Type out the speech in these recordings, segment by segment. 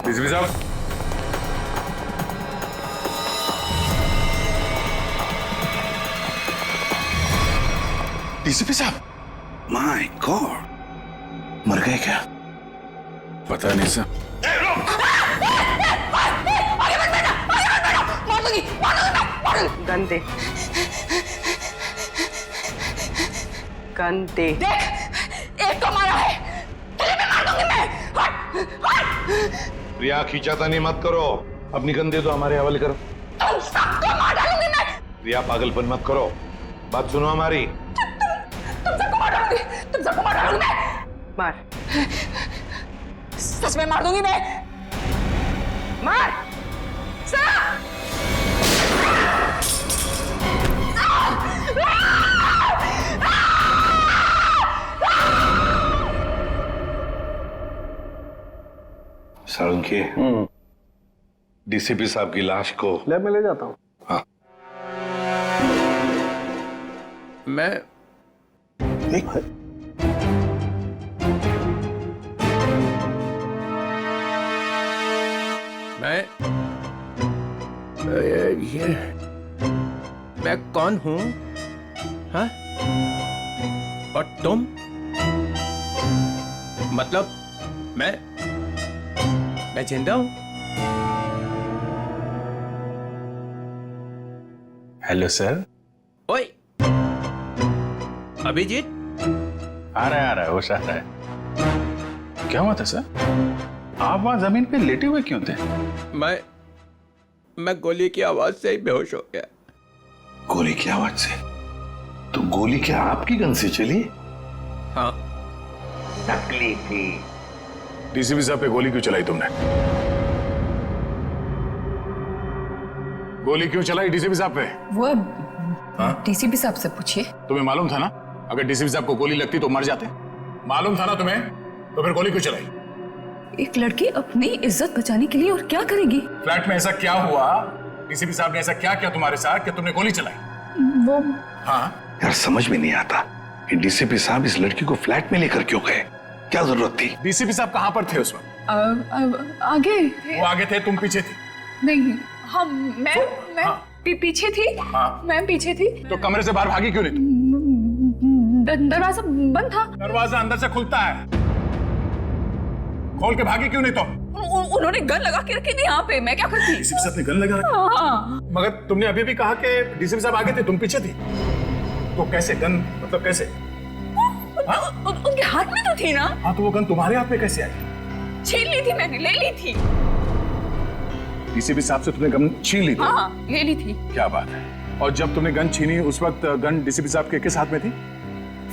DCP साहब, DCP साहब, my God, मर गए क्या? पता नहीं सर। गन दे, गन दे। देख, एक तो मारा है, तेरे पे मार दूंगी मैं। हट, हट। प्रिया, खींचातानी मत करो, अपनी गन दे दो, हमारे हवाले करो। तुम सबको मार डालूंगी मैं। प्रिया, पागलपन मत करो, बात सुनो हमारी। तुम सबको मार डालूंगी, तुम सबको मार डालूंगी मैं। मार, सच में मार दूंगी मैं। मार। साळुंखे, डीसीपी साहब की लाश को लैब में ले जाता हूँ। हाँ, मैं ये मैं कौन हूं? हाँ? और तुम? मतलब मैं जिंदा हूं? Hello sir. ओए, अभिजीत? आ रहा है, होश आ रहा है। क्या हुआ था सर? आप वहां जमीन पे लेटे हुए क्यों थे? मैं गोली की आवाज से ही बेहोश हो गया। गोली की आवाज से? तो गोली क्या आपकी गन से चली? हाँ। नकली थी। डीसीपी साहब पे गोली क्यों चलाई तुमने? गोली क्यों चलाई डीसीपी साहब पे? वो डीसीपी साहब से पूछिए। तुम्हें मालूम था ना, अगर डीसीपी साहब को गोली लगती तो मर जाते? मालूम था ना तुम्हें, तो फिर गोली क्यों चलाई? एक लड़की अपनी इज्जत बचाने के लिए और क्या करेगी? फ्लैट में ऐसा क्या हुआ? डीसीपी साहब ने ऐसा क्या किया तुम्हारे साथ कि तुमने गोली चलाई? वो हाँ, यार समझ में नहीं आता कि डीसीपी साहब इस लड़की को फ्लैट में लेकर क्यों गए? क्या जरूरत थी? डीसीपी साहब कहाँ पर थे उस वक्त? आगे वो आगे थे, तुम पीछे थी? नहीं, मैं हाँ। पीछे थी। हाँ। मैं पीछे थी। तो कमरे से बाहर भागी क्यों नहीं तुम? दरवाजा बंद था। दरवाजा अंदर से खुलता है, खोल के भागी क्यों नहीं तुम? उन्होंने गन लगा के रखी थी यहाँ पे, मैं क्या करती? डीसीपी साहब ने गन लगा रखी? हाँ। मगर तुमने अभी भी कहा कि डीसीपी साहब आगे थे, तुम पीछे थी, तो कैसे गन, मतलब कैसे? उनके हाथ में तो थी ना। हाँ, तो वो गन तुम्हारे हाथ में कैसे आई? छीन ली थी मैंने, ले ली थी। डीसीपी साहब से तुमने गन छीन ली थी? हाँ, ले ली थी। क्या बात है। और जब तुमने गन छीनी उस वक्त गन डीसीपी साहब के किस हाथ में थी?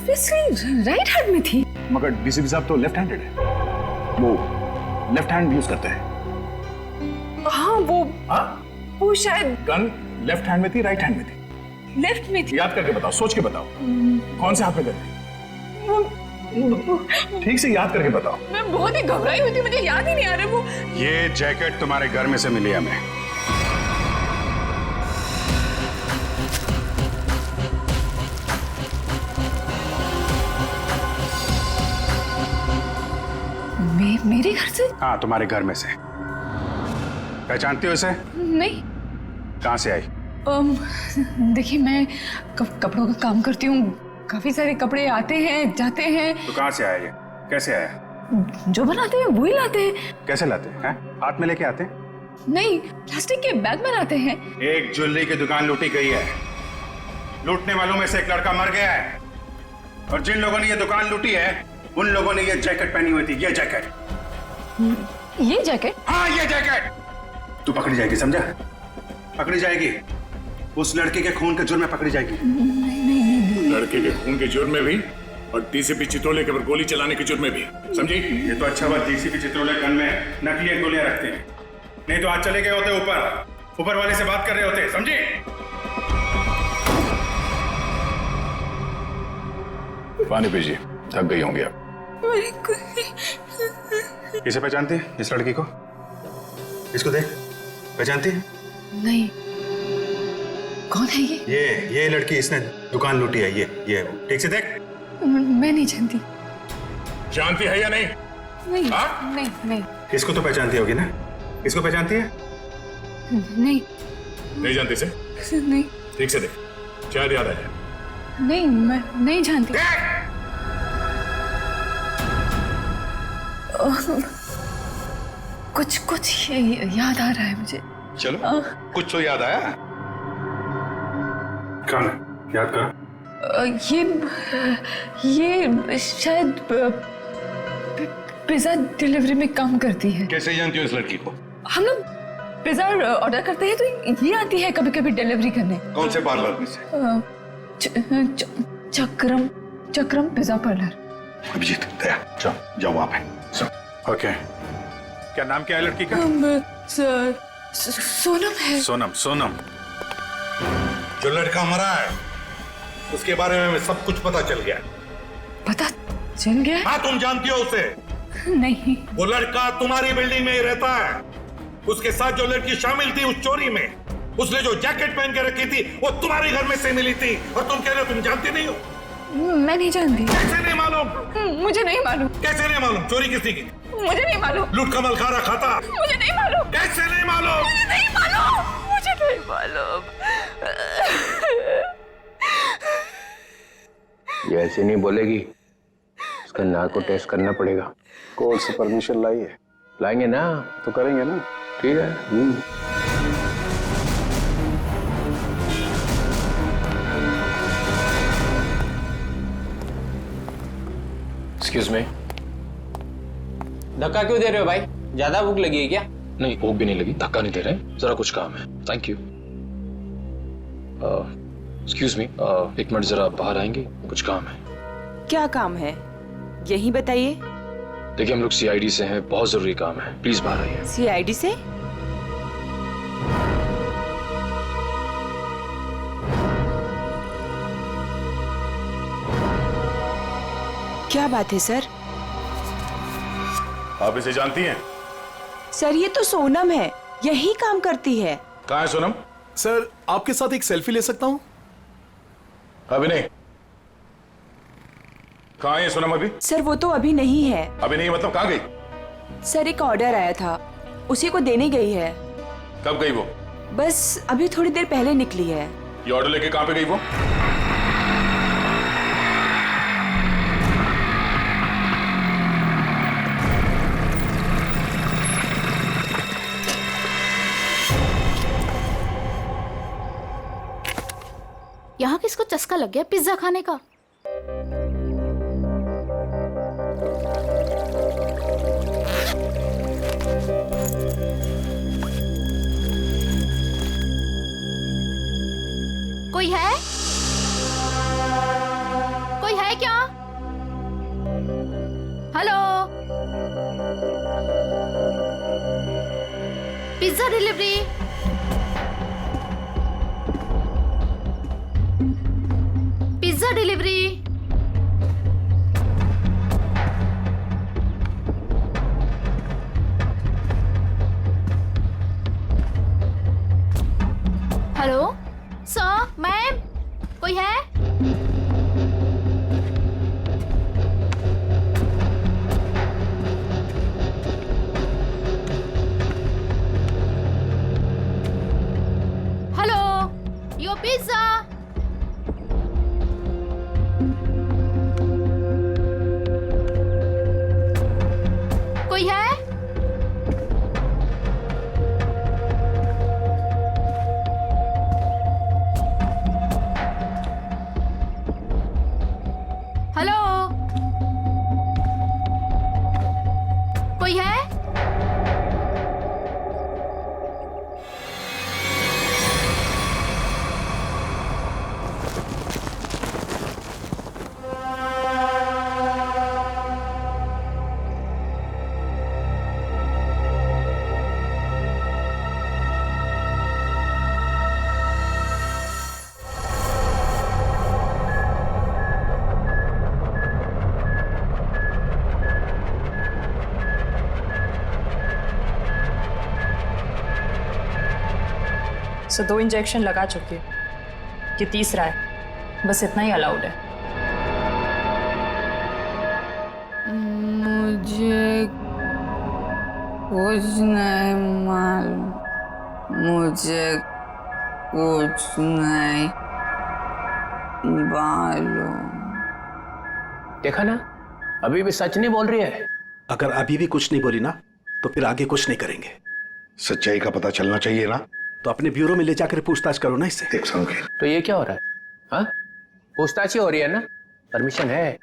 राइट हैंड में थी। मगर डीसीपी साहब तो लेफ्ट हैंडेड है, वो लेफ्ट हैंड यूज करते हैं। हाँ, वो शायद गन लेफ्ट हैंड में थी, राइट हैंड में थी? लेफ्ट में थी। याद करके बताओ, सोच के बताओ, कौन से हाथ में गन थी? ठीक से याद करके बताओ। मैं बहुत ही घबराई हुई थी, मुझे याद ही नहीं आ रहा। वो ये जैकेट तुम्हारे घर में से मिली हमें। मेरे घर से? हाँ, तुम्हारे घर में से। पहचानती हो इसे? नहीं। कहाँ से आई? देखिए, मैं कपड़ों का काम करती हूँ, काफी सारे कपड़े आते हैं जाते हैं। तो कहाँ से आया ये? कैसे आया? जो बनाते हैं वही लाते हैं। कैसे लाते हैं? हाथ में लेके आते हैं? नहीं, प्लास्टिक के बैग में लाते हैं। एक ज्वेलरी की दुकान लूटी गई है, लूटने वालों में से एक लड़का मर गया है, और जिन लोगों ने ये दुकान लूटी है उन लोगों ने ये जैकेट पहनी हुई थी। ये जैकेट। ये जैकेट? हाँ, ये जैकेट। तू पकड़ी जाएगी, समझा? पकड़ी जाएगी, उस लड़के के खून के जुर्म में पकड़ी जाएगी। नहीं। लड़के के खून के जुर्म में भी और डीसीपी चित्रोले के ऊपर गोली चलाने के जुर्म में भी, समझी? ये तो अच्छा बात, डीसीपी चित्रोले गन में नकली गोलियां रखते हैं, नहीं तो आज चले गए होते ऊपर वाले से बात कर रहे होते, समझी? पानी पीजिए, थक गई होंगी आप। इसे पहचानते हैं, इस लड़की को? इसको देख, पहचानती है? नहीं। कौन है ये? ये लड़की, इसने दुकान लूटी है। ये ठीक से देख। मैं नहीं जानती। जानती है या नहीं? नहीं हाँ? नहीं नहीं इसको तो पहचानती होगी ना? इसको पहचानती है? नहीं नहीं जानती से? नहीं ठीक से देख, शायद याद आ जाए। नहीं मैं नहीं जानती। कुछ कुछ याद आ रहा है मुझे। चलो कुछ तो याद आया। कौन है? याद करो। ये शायद पिज्जा डिलीवरी में काम करती है। कैसे जानती हो इस लड़की को? हम लोग पिज्जा ऑर्डर करते हैं तो ये आती है कभी कभी डिलीवरी करने। कौन से पार्लर में से? चक्रम पिज्जा पार्लर। अभिजीत, दया, जाओ वहां पे। ओके, क्या नाम क्या है लड़की का? सोनम है। सोनम। सोनम, जो लड़का मरा है उसके बारे में सब कुछ पता चल गया। पता चल गया? हाँ, तुम जानती हो उसे? नहीं। वो लड़का तुम्हारी बिल्डिंग में ही रहता है। उसके साथ जो लड़की शामिल थी उस चोरी में, उसने जो जैकेट पहन के रखी थी वो तुम्हारे घर में से मिली थी, और तुम कह रहे हो तुम जानती नहीं हो? मैं नहीं जानती। कैसे नहीं मालूम? मुझे नहीं मालूम। कैसे नहीं मालूम? चोरी किसने की? मुझे नहीं मालूम। लूट का मल खा रखा था? मुझे नहीं मालूम। कैसे नहीं मालूम? मुझे नहीं मालूम। मुझे नहीं मालूम। ये ऐसे नहीं बोलेगी, उसका नाक को टेस्ट करना पड़ेगा। कोर्ट से परमिशन लाई है? लाएंगे ना तो करेंगे ना। ठीक है। Excuse me. धक्का क्यों दे रहे हो भाई? ज्यादा भूख लगी है क्या? नहीं, भूख भी नहीं लगी, धक्का नहीं दे रहे, जरा कुछ काम है। Thank you. एक्सक्यूज मी, एक मिनट जरा बाहर आएंगे, कुछ काम है। क्या काम है यही बताइए। देखिए, हम लोग सीआईडी से हैं, बहुत जरूरी काम है, प्लीज बाहर आइए। सीआईडी से? क्या बात है सर? आप इसे जानती हैं? सर ये तो सोनम है, यही काम करती है। कहाँ है सोनम? सर आपके साथ एक सेल्फी ले सकता हूं? अभी नहीं। कहाँ है सोनम अभी? सर वो तो अभी नहीं है। अभी नहीं मतलब कहाँ गई? सर एक ऑर्डर आया था, उसी को देने गई है। कब गई वो? बस अभी थोड़ी देर पहले निकली है। ये ऑर्डर लेके कहाँ पे गई वो? यहाँ किसको चस्का लग गया पिज्जा खाने का? कोई है? कोई है क्या? Hello, pizza delivery. Pizza delivery. Hello sir, ma'am, कोई है? Hello, your pizza. कोई है? हेलो, कोई है? सो 2 इंजेक्शन लगा चुकी हूँ, ये तीसरा है, बस इतना ही अलाउड है। मुझे कुछ नहीं मालूम, मुझे कुछ नहीं मालूम। देखा ना, अभी भी सच नहीं बोल रही है। अगर अभी भी कुछ नहीं बोली ना तो फिर आगे कुछ नहीं करेंगे। सच्चाई का पता चलना चाहिए ना। तो अपने ब्यूरो में ले जाकर पूछताछ करो ना इससे। देख समझे तो ये क्या हो रहा है? हाँ, पूछताछ ही हो रही है ना, परमिशन है।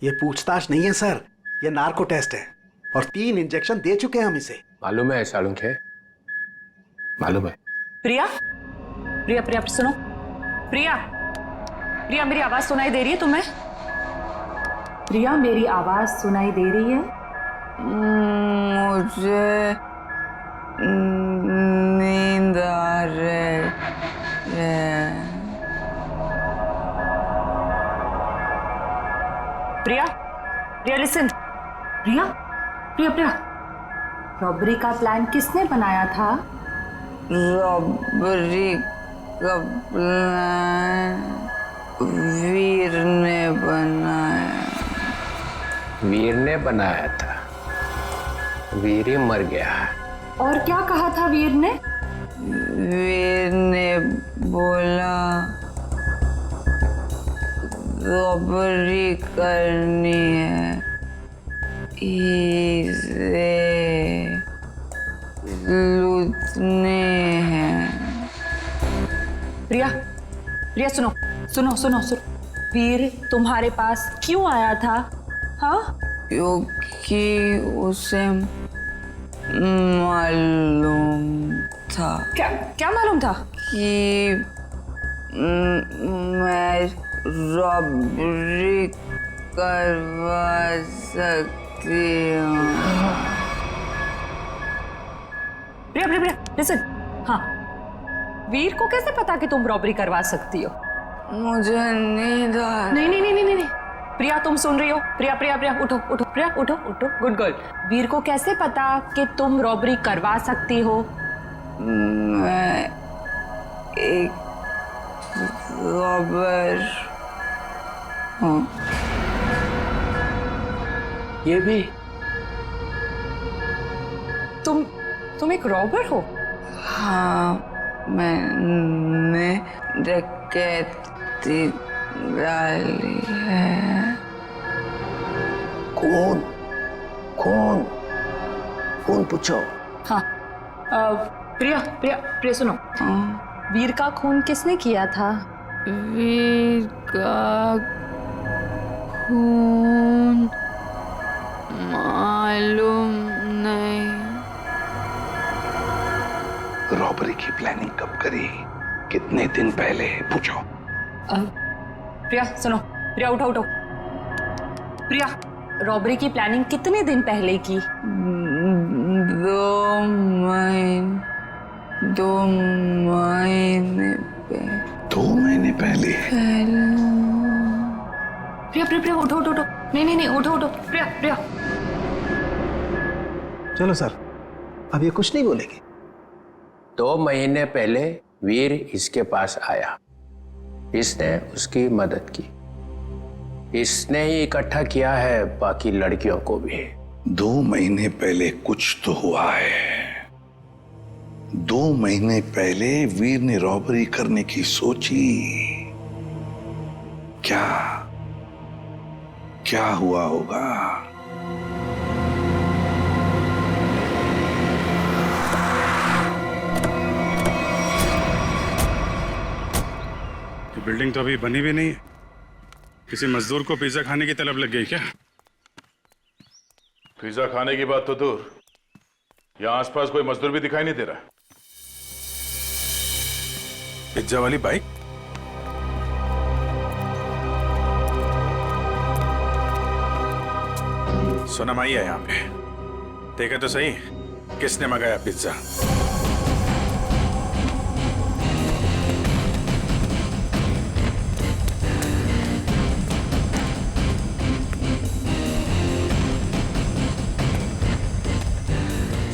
ये पूछताछ नहीं है सर, ये नार्को टेस्ट है और 3 इंजेक्शन दे चुके हैं हम इसे। मालूम है सालुंखे, मालूम है। प्रिया, प्रिया, प्रिया सुनो। प्रिया, प्रिया मेरी आवाज सुनाई दे रही है तुम्हें? प्रिया मेरी आवाज सुनाई दे रही है? मुझे नींद आ रही है। प्रिया, प्रिया लिसन। प्रिया, प्रिया, प्रिया, रॉबरी का प्लान किसने बनाया था? रॉबरी का प्लान वीर ने बनाया। वीर ने बनाया था? वीर ही मर गया। और क्या कहा था वीर ने? वीर ने बोला रॉबरी करनी है, इसे लूटने हैं। प्रिया, प्रिया सुनो, सुनो, सुनो, सुनो। वीर तुम्हारे पास क्यों आया था? हाँ, क्योंकि उसे मालूम था। क्या क्या मालूम था? कि मैं रॉबरी करवा सकती हूँ। प्रिया, प्रिया, प्रिया लिसन। हाँ, वीर को कैसे पता कि तुम रॉबरी करवा सकती हो? मुझे नींद आ नहीं, नहीं, नहीं, नहीं, नहीं। प्रिया तुम सुन रही हो? प्रिया, प्रिया, प्रिया उठो, उठो, प्रिया उठो, उठो, गुड गर्ल। वीर को कैसे पता कि तुम रॉबरी करवा सकती हो? मैं एक रॉबर हूँ। ये भी? तुम एक रॉबर हो? हाँ, मैंने डकैती डाली है। कौन कौन कौन पूछो? हाँ, प्रिया, प्रिया, प्रिया सुनो। वीर का खून किसने किया था? वीर का खून मालूम नहीं। रॉबरी की प्लानिंग कब करी, कितने दिन पहले, पूछो। प्रिया सुनो, प्रिया उठो, उठो। प्रिया, रॉबरी की प्लानिंग कितने दिन पहले की? 2 महीने पहले। 2 महीने पहले? प्रिया, प्रिया, प्रिया उठो, उठो, उठो। नहीं, नहीं, नहीं, उठो, उठो। प्रिया, प्रिया। चलो सर, अब ये कुछ नहीं बोलेगी। 2 महीने पहले वीर इसके पास आया, इसने उसकी मदद की, इसने ही इकट्ठा किया है बाकी लड़कियों को भी। 2 महीने पहले कुछ तो हुआ है। 2 महीने पहले वीर ने रॉबरी करने की सोची। क्या क्या हुआ होगा? बिल्डिंग तो अभी बनी भी नहीं है। किसी मजदूर को पिज्जा खाने की तलब लग गई क्या? पिज्जा खाने की बात तो दूर, यहाँ आसपास कोई मजदूर भी दिखाई नहीं दे रहा। पिज्जा वाली बाइक? सोनम आई है यहाँ पे, देखा तो सही किसने मंगाया pizza.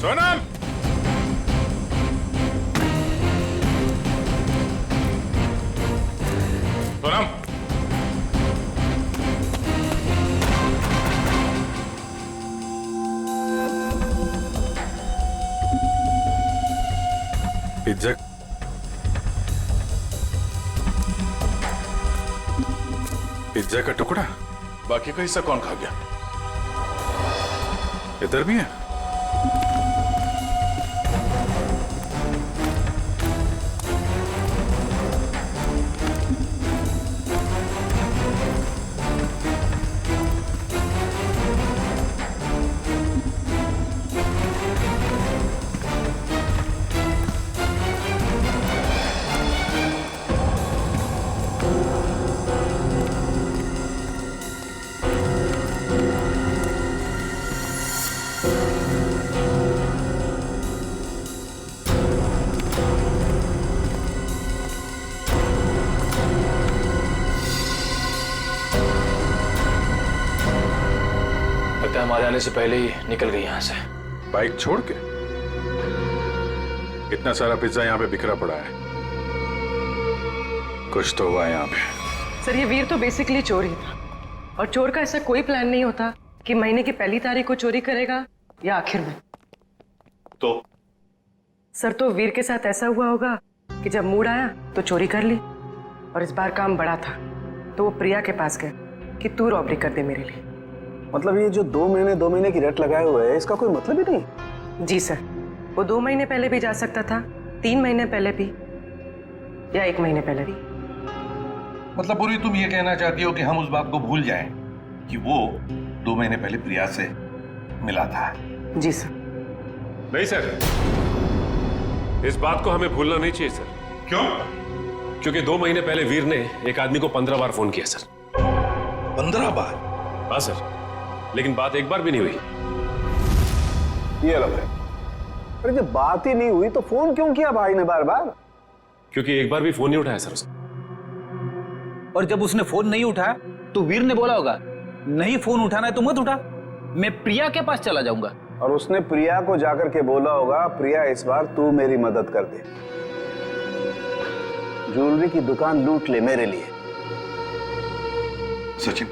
Sonam, Sonam, pizza pizza का टुकड़ा, बाकी का हिस्सा कौन खा गया? इधर भी है? हमारे आने से पहले ही निकल गई यहाँ से। बाइक छोड़ के? इतना सारा पिज्जा यहाँ पे बिखरा पड़ा है, कुछ तो हुआ यहाँ पे। सर ये वीर तो बेसिकली चोर ही था, और चोर का ऐसा कोई प्लान नहीं होता कि महीने की पहली तारीख को चोरी करेगा या आखिर में। तो सर तो वीर के साथ ऐसा हुआ होगा कि जब मूड आया तो चोरी कर ली, और इस बार काम बड़ा था तो वो प्रिया के पास गए कि तू रॉबरी कर दे मेरे लिए। मतलब ये जो 2 महीने की रेट लगाए हुए है, इसका कोई मतलब ही नहीं? जी सर, वो 2 महीने पहले भी जा सकता था, 3 महीने पहले भी, या 1 महीने पहले भी। मतलब पूरी तुम ये कहना चाहती हो कि हम उस बात को भूल जाएं कि वो 2 महीने पहले प्रिया से मिला था? जी सर। नहीं सर, इस बात को हमें भूलना नहीं चाहिए सर। क्यों? क्योंकि 2 महीने पहले वीर ने एक आदमी को 15 बार फोन किया सर। 15 बार? हाँ सर, लेकिन बात एक बार भी नहीं हुई। ये अलग है। अरे जब बात ही नहीं हुई तो फोन क्यों किया भाई ने बार बार? क्योंकि एक बार भी फोन नहीं उठाया सर उसने। और जब उसने फोन नहीं उठाया तो वीर ने बोला होगा नहीं फोन उठाना है तो मत उठा, मैं प्रिया के पास चला जाऊंगा। और उसने प्रिया को जाकर के बोला होगा, प्रिया इस बार तू मेरी मदद कर दे, ज्वेलरी की दुकान लूट ले मेरे लिए। सचिन,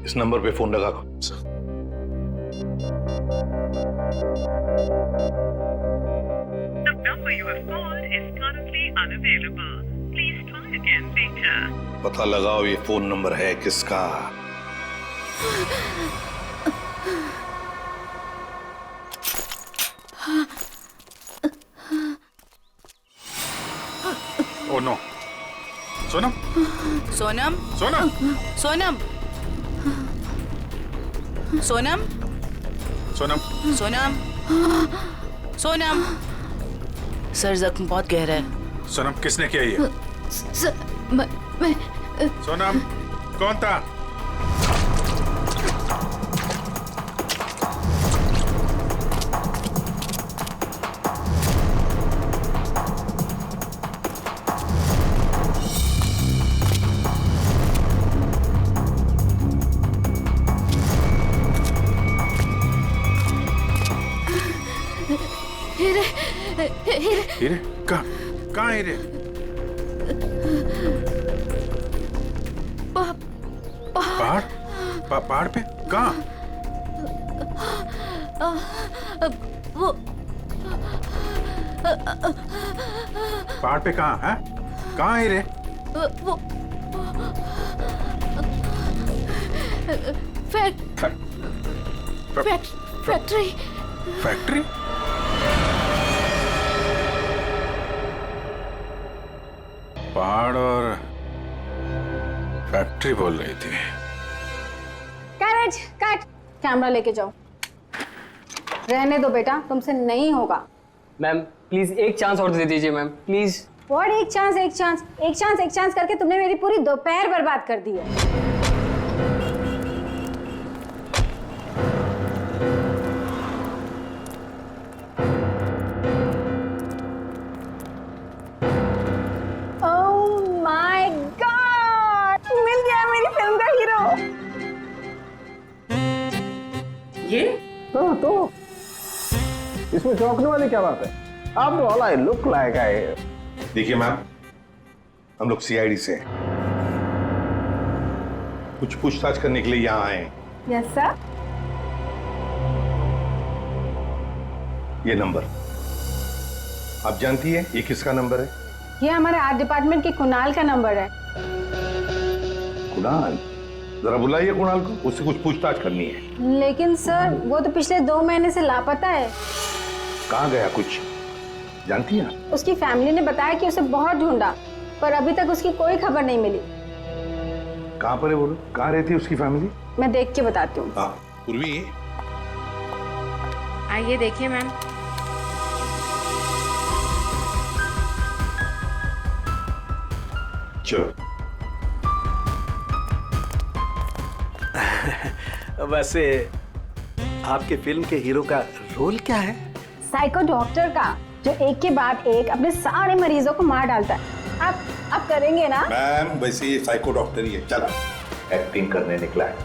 इस नंबर पे फोन लगा। पता लगाओ ये फोन नंबर है किसका। Oh no, Sonam Sonam Sonam Sonam Sonam Sonam Sonam Sonam. Sir जख्म बहुत गहरा है। सोनम किसने किया ये? मैं सोनम कौन था? हीरे? कहाँ हीरे? पहाड़? पहाड़ पे? कहाँ? वो पहाड़ पे कहाँ है? कहाँ हीरे? वो फैक्ट्री। फैक्ट्री? पहाड़ और फैक्ट्री बोल रही थी। करेज कट, कैमरा लेके जाओ। रहने दो बेटा, तुमसे नहीं होगा। मैम प्लीज एक चांस और दे दीजिए मैम, प्लीज। व्हाट एक चांस एक चांस एक चांस एक चांस करके तुमने मेरी पूरी दोपहर बर्बाद कर दी है। ओह माय गॉड, मिल गया मेरी फिल्म का हीरो। ये? हाँ तो इसमें चौंकने वाली क्या बात है? आप all I look like I. देखिए मैम, हम लोग सीआईडी से हैं। कुछ पूछताछ करने के लिए यहाँ आए हैं। Yes sir. ये नंबर आप जानती है ये किसका नंबर है? ये हमारे आर्ट डिपार्टमेंट के कुणाल का नंबर है। कुणाल? जरा बुलाइए कुणाल को, उससे कुछ पूछताछ करनी है। लेकिन सर वो तो पिछले 2 महीने से लापता है। कहाँ गया कुछ जानती है? उसकी फैमिली ने बताया कि उसे बहुत ढूंढा, पर अभी तक उसकी कोई खबर नहीं मिली। कहाँ पर है बोलो? कहाँ रहती है उसकी फैमिली? मैं देख के बताती हूँ। हाँ पूर्वी, आइए देखिए मैम। चलो। वैसे आपके फिल्म के हीरो का रोल क्या है? साइको डॉक्टर का, जो एक के बाद एक अपने सारे मरीजों को मार डालता है। आप करेंगे ना? मैम वैसे ये साइको डॉक्टर ही है, चला एक्टिंग करने निकला है।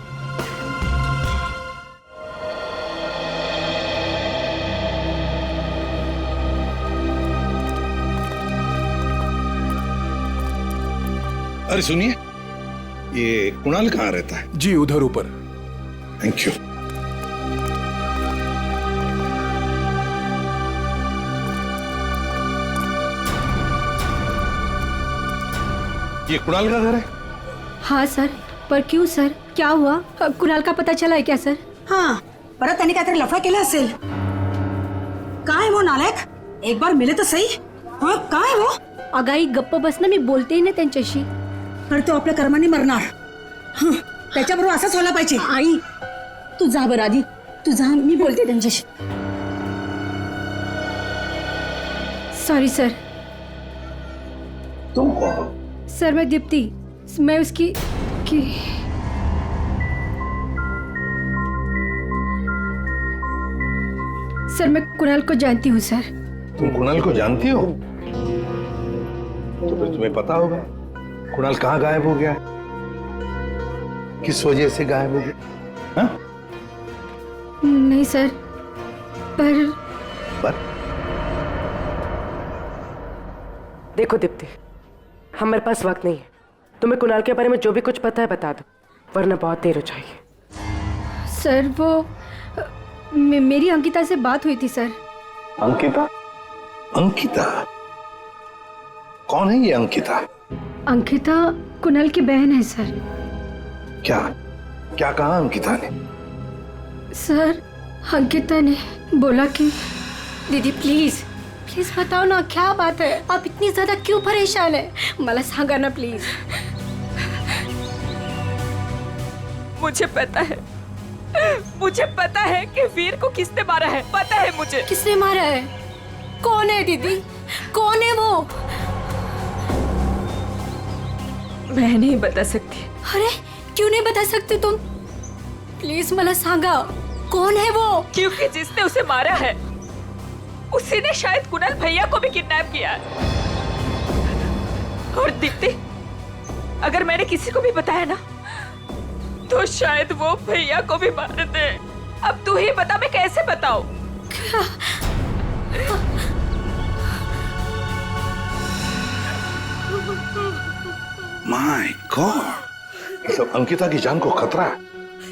अरे सुनिए, ये कुणाल कहाँ रहता है? जी उधर ऊपर। Thank you. ये कुणाल का घर है? हाँ सर, पर क्यों सर, क्या हुआ? कुणाल का पता चला है क्या सर? हां, परत त्यांनी काहीतरी लफडा केला असेल. काय वो नालायक? एक बार मिले तो सही. हां, काय वो? अगाई गप्प बस ना, मी बोलते ना त्यांच्याशी. पर तो आपल्या कर्माने मरणार. हं, त्याच्याबरोबर असंच व्हायला पाहिजे. आई, तू जा बरं आधी. तू जा, मी बोलते त्यांच्याशी. Sorry sir. तुम कौन हो? सर मैं दीप्ति, मैं उसकी सर मैं कुणाल को जानती हूँ सर। तुम कुणाल को जानती हो? तो फिर तुम्हें पता होगा कुणाल कहाँ गायब हो गया, किस वजह से गायब हो गया? हाँ? नहीं सर, पर देखो दीप्ति, हमारे पास वक्त नहीं है। तुम्हें कुणाल के बारे में जो भी कुछ पता है बता दो, वरना बहुत देर हो जाएगी। सर वो मेरी अंकिता से बात हुई थी सर। अंकिता? अंकिता कौन है ये अंकिता? अंकिता कुणाल की बहन है सर। क्या क्या कहा अंकिता ने? सर अंकिता ने बोला कि दीदी प्लीज प्लीज बताओ ना क्या बात है, आप इतनी ज्यादा क्यों परेशान है, मला सांगा ना प्लीज। मुझे पता है कि वीर को किसने मारा है, पता है मुझे। किसने मारा है? कौन है दीदी, कौन है वो? मैं नहीं बता सकती। अरे क्यों नहीं बता सकते तुम? प्लीज मला सांगा कौन है वो? क्योंकि जिसने उसे मारा है उसी ने शायद कुणाल भैया को भी किडनैप किया है। और दीप्ति, अगर मैंने किसी को भी बताया ना तो शायद वो भैया को भी मार दे। अब तू ही बता, मैं कैसे बताऊं? माय गॉड, मतलब अंकिता की जान को खतरा है।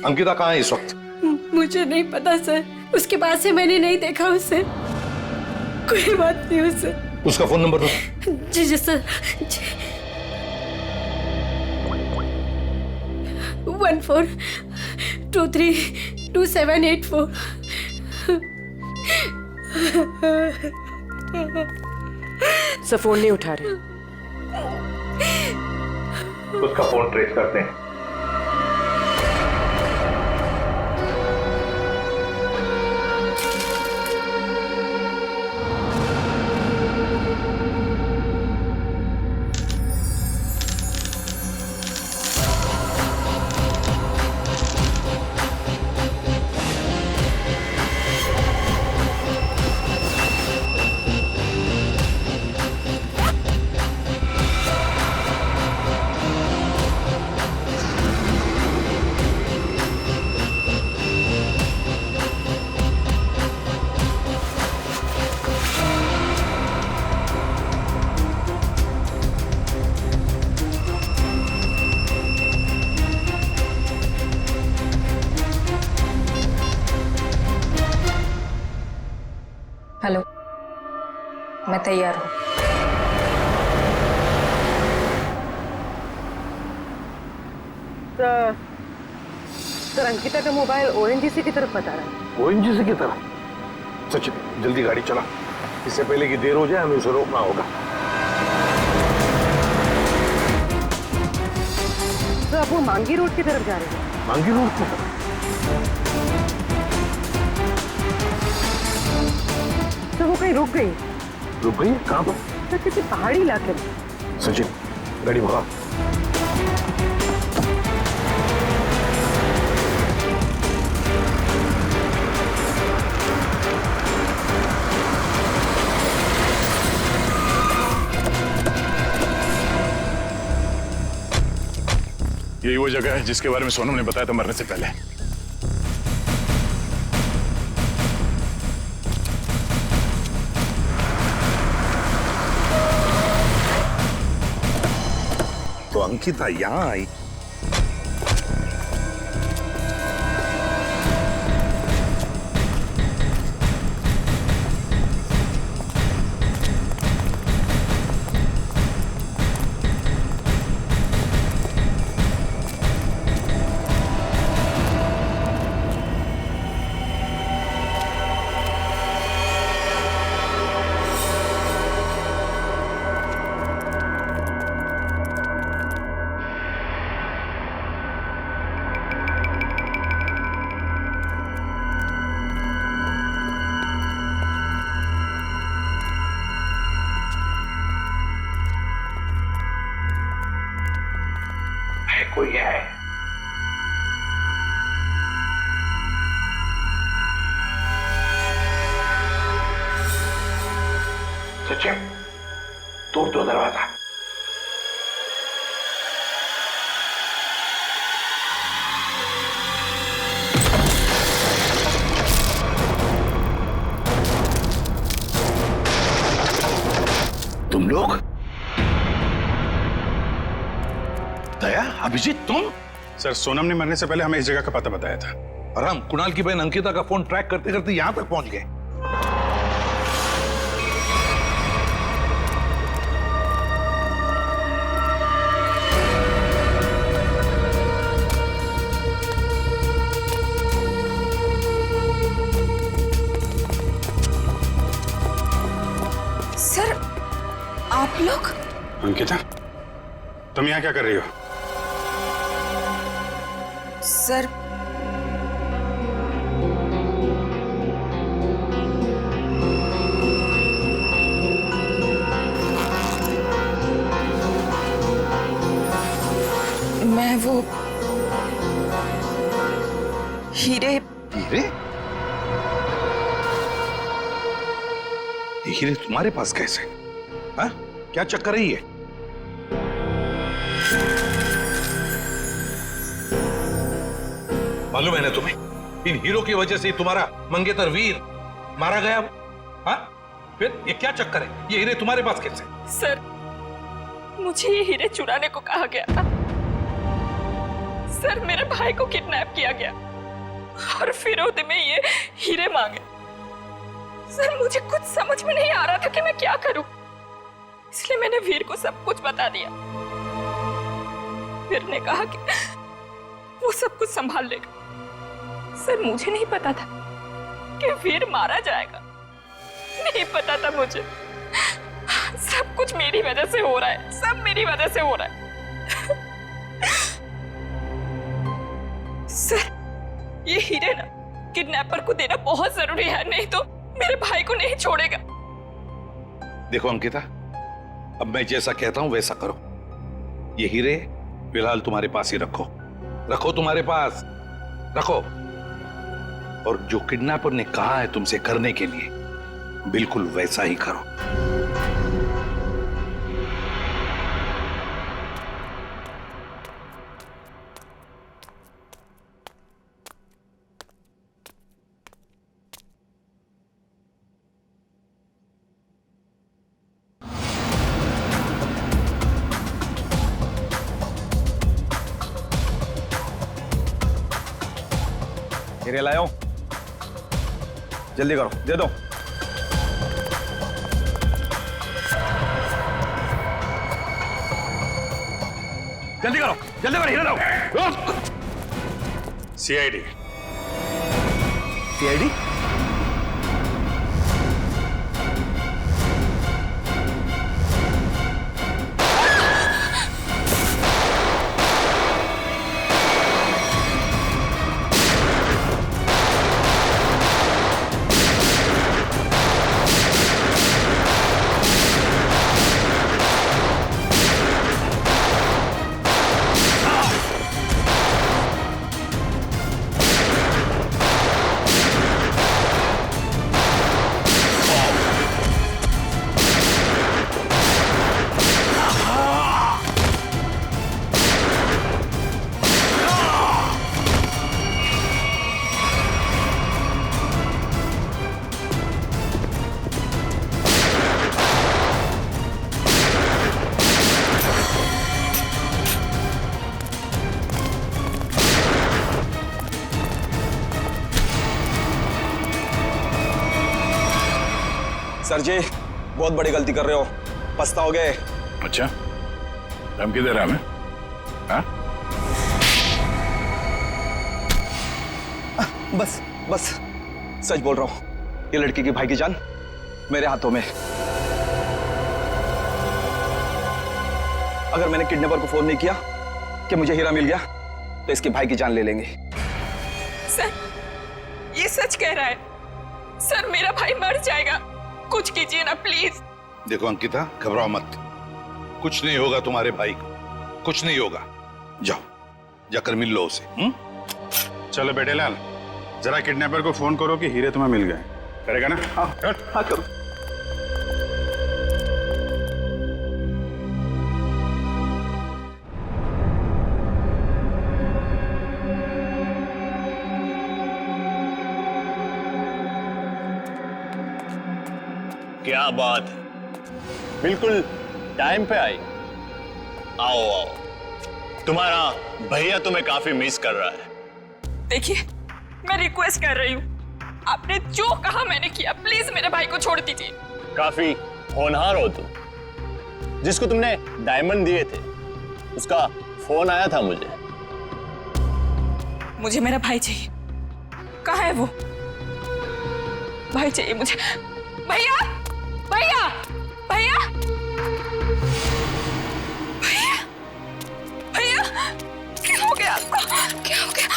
अंकिता कहाँ है इस वक्त? मुझे नहीं पता सर, उसके बाद से मैंने नहीं देखा उसे, कोई बात नहीं उसे। उसका फोन नंबर दो। जी जी सर, 14232784। सर फोन नहीं उठा रहे। उसका फोन ट्रेस करते हैं। हेलो मैं तैयार हूँ। सर अंकिता का मोबाइल ओएनजीसी की तरफ बता रहा है। ओएनजीसी की तरफ? सचिन जल्दी गाड़ी चला, इससे पहले कि देर हो जाए हमें उसे रोकना होगा। तो आप वो मांगी रोड की तरफ जा रहे हैं? मांगी रोड की तरफ? तो वो कहीं रुक गई? रुक गई? कहाँ पर? तो किसी पहाड़ी इलाके में। सचिन गाड़ी भगा। यही वो जगह है जिसके बारे में सोनम ने बताया था मरने से पहले। तो अंकिता यहाँ आई। कोई है? सचिन तोड़ दो दरवाजा। तुम लोग? दया, अभिजीत तुम? सर सोनम ने मरने से पहले हमें इस जगह का पता बताया था और हम कुणाल की बहन अंकिता का फोन ट्रैक करते करते यहां तक पहुंच गए। सर आप लोग? अंकिता तुम यहाँ क्या कर रही हो? सर मैं वो हीरे। हीरे? ये हीरे तुम्हारे पास कैसे? हाँ? क्या चक्कर है ये? मालूम है ना तुम्हें, इन हीरो की वजह से तुम्हारा मंगेतर वीर मारा गया। हाँ? फिर ये क्या चक्कर है? ये हीरे तुम्हारे पास कैसे? सर मुझे ये हीरे चुराने को कहा गया था। सर मेरे भाई को किडनैप किया गया और फिरौती में ये हीरे मांगे। सर मुझे कुछ समझ में नहीं आ रहा था कि मैं क्या करूं, इसलिए मैंने वीर को सब कुछ बता दिया। वीर ने कहा कि वो सब कुछ संभाल लेगा। सर मुझे नहीं पता था कि वीर मारा जाएगा, नहीं पता था मुझे। सब कुछ मेरी वजह से हो रहा है, सब मेरी वजह से हो रहा है। सर ये हीरे ना किडनैपर को देना बहुत जरूरी है, नहीं तो मेरे भाई को नहीं छोड़ेगा। देखो अंकिता, अब मैं जैसा कहता हूं वैसा करो। ये हीरे फिलहाल तुम्हारे पास ही रखो, रखो तुम्हारे पास रखो। और जो किडनैपर ने कहा है तुमसे करने के लिए, बिल्कुल वैसा ही करो। हीरे लाओ, जल्दी करो, दे दो। जल्दी करो, जल्दी करो, हीरे लाओ। सीआईडी। सीआईडी? सर जी, बहुत बड़ी गलती कर रहे हो, पछताओगे। अच्छा, धमकी दे रहा है हमें? हाँ? बस बस सच बोल रहा हूं, ये लड़की की भाई की जान मेरे हाथों में। अगर मैंने किडनैपर को फोन नहीं किया कि मुझे हीरा मिल गया, तो इसके भाई की जान ले लेंगे। सर, ये सच कह रहा है। सर, मेरा भाई मर जाएगा, कुछ कीजिए ना प्लीज। देखो अंकिता, घबराओ मत, कुछ नहीं होगा तुम्हारे भाई को, कुछ नहीं होगा। जाओ, जाकर मिल लो उसे। चलो बेटे लाल, जरा किडनैपर को फोन करो कि हीरे तुम्हें मिल गए। करेगा ना? हाँ करो। क्या बात है, बिल्कुल टाइम पे आई। आओ आओ, तुम्हारा भैया तुम्हें काफी मिस कर रहा है। देखिए, मैं रिक्वेस्ट कर रही हूँ, आपने जो कहा मैंने किया, प्लीज मेरे भाई को छोड़ दीजिए। काफी होनहार हो तुम। जिसको तुमने डायमंड दिए थे, उसका फोन आया था मुझे। मुझे मेरा भाई चाहिए। कहाँ है वो? भाई चाहिए मुझे। भैया, भैया, भैया, भैया, भैया, क्या हो गया आपको? क्या हो गया?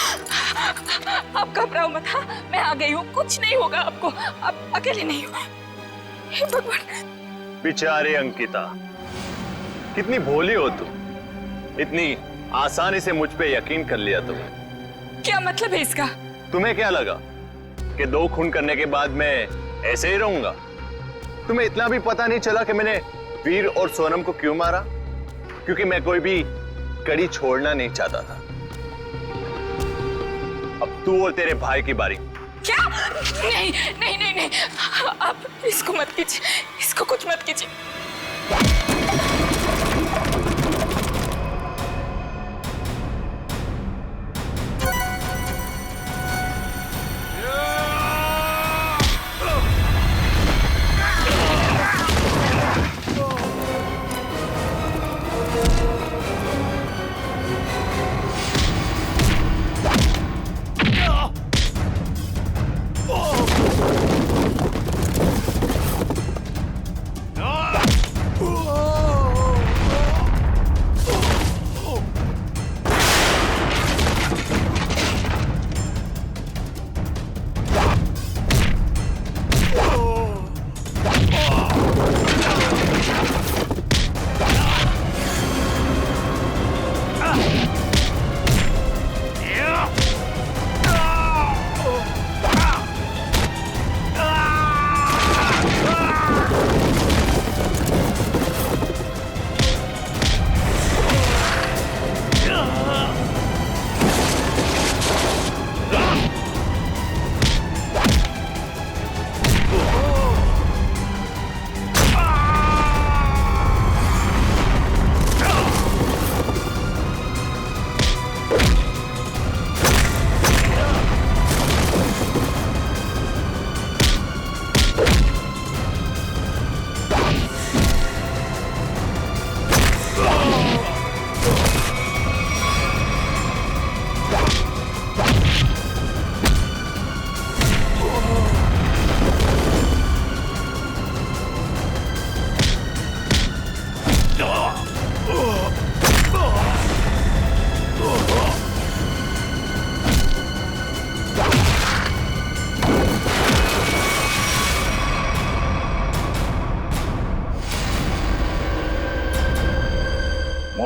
आप घबराओ मत। हाँ, मैं आ गई हूँ, कुछ नहीं होगा आपको, आप अकेले नहीं हो। हे भगवान। बेचारी अंकिता, कितनी भोली हो तुम, इतनी आसानी से मुझ पे यकीन कर लिया तुमने। क्या मतलब है इसका? तुम्हें क्या लगा कि 2 खून करने के बाद मैं ऐसे ही रहूंगा? तुम्हें इतना भी पता नहीं चला कि मैंने वीर और सोनम को क्यों मारा? क्योंकि मैं कोई भी कड़ी छोड़ना नहीं चाहता था। अब तू और तेरे भाई की बारी। क्या? नहीं नहीं नहीं नहीं, आप इसको मत कीजिए, इसको कुछ मत कीजिए।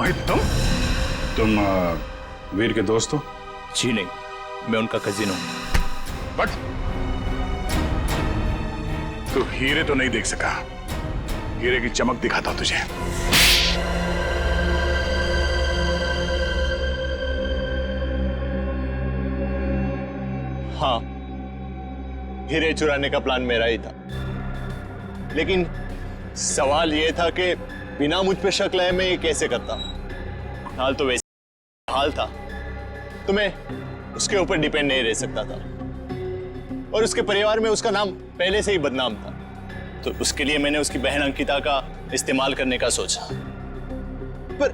मोहित तुम वीर के दोस्त हो? जी नहीं, मैं उनका कजिन हूं। बट तू हीरे तो नहीं देख सका। हीरे की चमक दिखाता हूं तुझे। हाँ, हीरे चुराने का प्लान मेरा ही था, लेकिन सवाल यह था कि बिना मुझ पे शक लाए मैं ये कैसे करता। हाल तो वैसे हाल था, तो मैं उसके ऊपर डिपेंड नहीं रह सकता था, और उसके परिवार में उसका नाम पहले से ही बदनाम था, तो उसके लिए मैंने उसकी बहन अंकिता का इस्तेमाल करने का सोचा। पर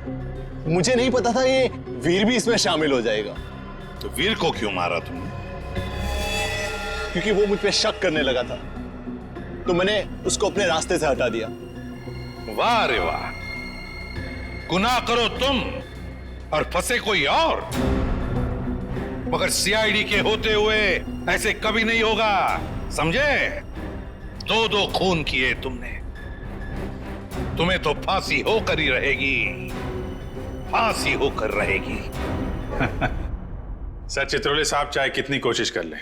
मुझे नहीं पता था ये वीर भी इसमें शामिल हो जाएगा। तो वीर को क्यों मारा तुमने? क्योंकि वो मुझ पे शक करने लगा था, तो मैंने उसको अपने रास्ते से हटा दिया। वाह रे वाह, गुनाह करो तुम और फंसे कोई और, मगर सीआईडी के होते हुए ऐसे कभी नहीं होगा, समझे? 2-2 खून किए तुमने, तुम्हें तो फांसी होकर ही रहेगी, फांसी होकर रहेगी। सर चित्रोले साहब चाहे कितनी कोशिश कर ले,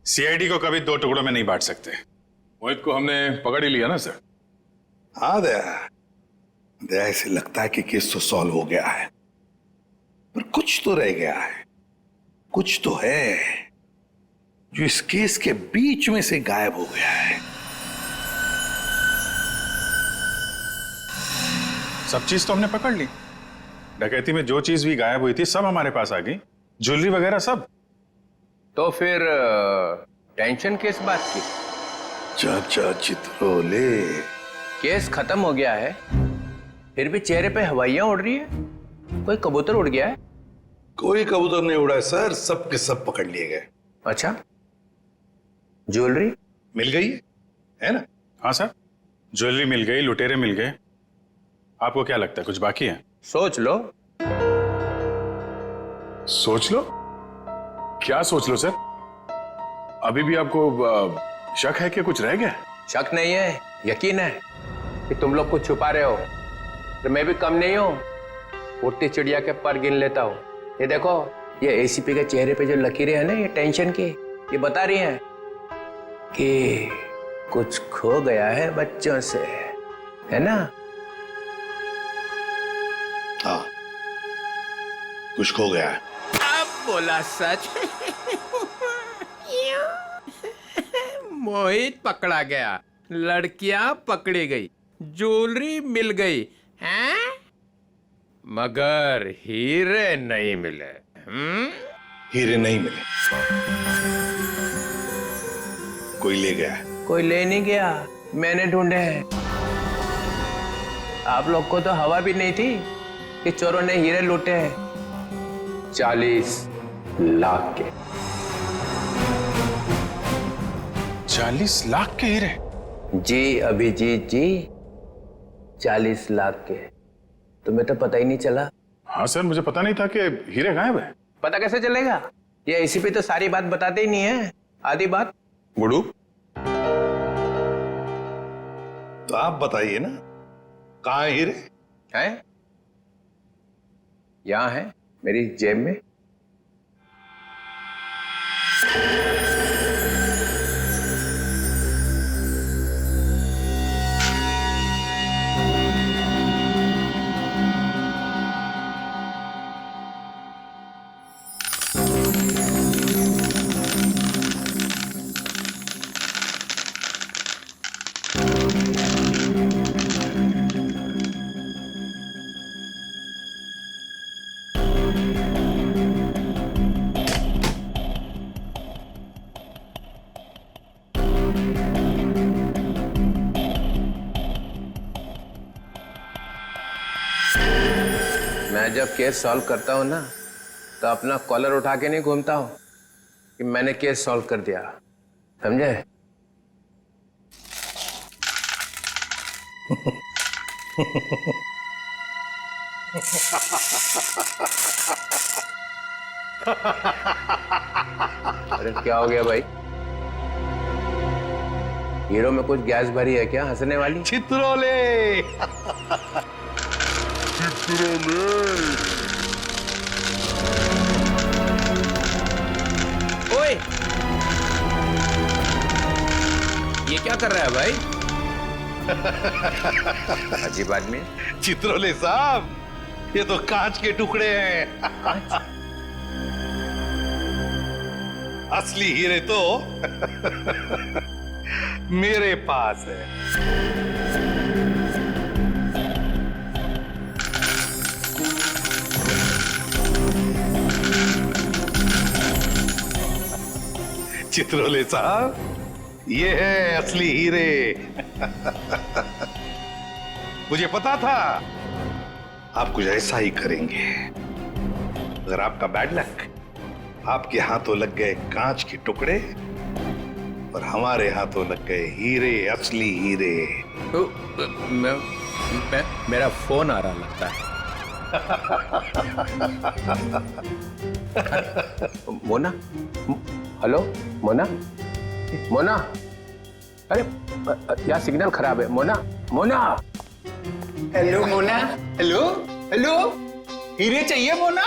सीआईडी को कभी 2 टुकड़ों में नहीं बांट सकते। मोहित को हमने पकड़ ही लिया ना सर। हाँ दया, ऐसे लगता है कि केस तो सॉल्व हो गया है, पर कुछ तो रह गया है, कुछ तो है जो इस केस के बीच में से गायब हो गया है। सब चीज तो हमने पकड़ ली। डकैती में जो चीज भी गायब हुई थी सब हमारे पास आ गई, ज्वेलरी वगैरह सब। तो फिर टेंशन किस बात की? चाचा चित्रोले, केस खत्म हो गया है, फिर भी चेहरे पे हवाइयां उड़ रही है। कोई कबूतर उड़ गया है? कोई कबूतर नहीं उड़ा है सर, सब के सब पकड़ लिए गए। अच्छा, ज्वेलरी मिल गई है ना? हाँ सर, ज्वेलरी मिल गई, लुटेरे मिल गए। आपको क्या लगता है कुछ बाकी है? सोच लो। सोच लो? क्या सोच लो सर? अभी भी आपको शक है कि कुछ रह गया? शक नहीं है, यकीन है कि तुम लोग कुछ छुपा रहे हो। तो मैं भी कम नहीं हूं, उड़ती चिड़िया के पर गिन लेता हूं। ये देखो, ये एसीपी के चेहरे पे जो लकीरें हैं ना, ये टेंशन की, ये बता रही हैं कि कुछ खो गया है बच्चों से, है ना? हाँ, कुछ खो गया है। अब बोला सच। मोहित पकड़ा गया, लड़कियां पकड़ी गई, ज्वेलरी मिल गई, हैं? मगर हीरे नहीं मिले। हीरे नहीं मिले, कोई ले गया है। कोई ले नहीं गया, मैंने ढूंढे हैं। आप लोग को तो हवा भी नहीं थी कि चोरों ने हीरे लूटे हैं। 40 लाख के। 40 लाख के हीरे? जी अभिजीत जी, 40 लाख के। तुम्हें तो पता ही नहीं चला। हाँ सर, मुझे पता नहीं था कि हीरे गायब है। पता कैसे चलेगा? ये एसीपी तो सारी बात बताते ही नहीं है, आधी बात। गुडू, तो आप बताइए ना, कहाँ है हीरे? हैं? यहां है, मेरी जेब में। मैं जब केस सॉल्व करता हूं ना, तो अपना कॉलर उठा के नहीं घूमता हूं कि मैंने केस सॉल्व कर दिया, समझे? अरे क्या हो गया भाई? हीरो में कुछ गैस भरी है क्या हंसने वाली? चित्रोले। ओए, ये क्या कर रहा है भाई? अजीब आदमी। चित्रोले साहब, ये तो कांच के टुकड़े हैं। असली हीरे तो मेरे पास है। चित्रोले साहब, ये है असली हीरे। मुझे पता था आप कुछ ऐसा ही करेंगे। अगर आपका बैड लक, आपके हाथों लग गए कांच के टुकड़े और हमारे हाथों लग गए हीरे, असली हीरे। मेरा फोन आ रहा लगता है। मोना, हेलो मोना, मोना, अरे यार सिग्नल खराब है। Mona, Mona. Hello Mona. Hello hello, हीरे चाहिए मोना?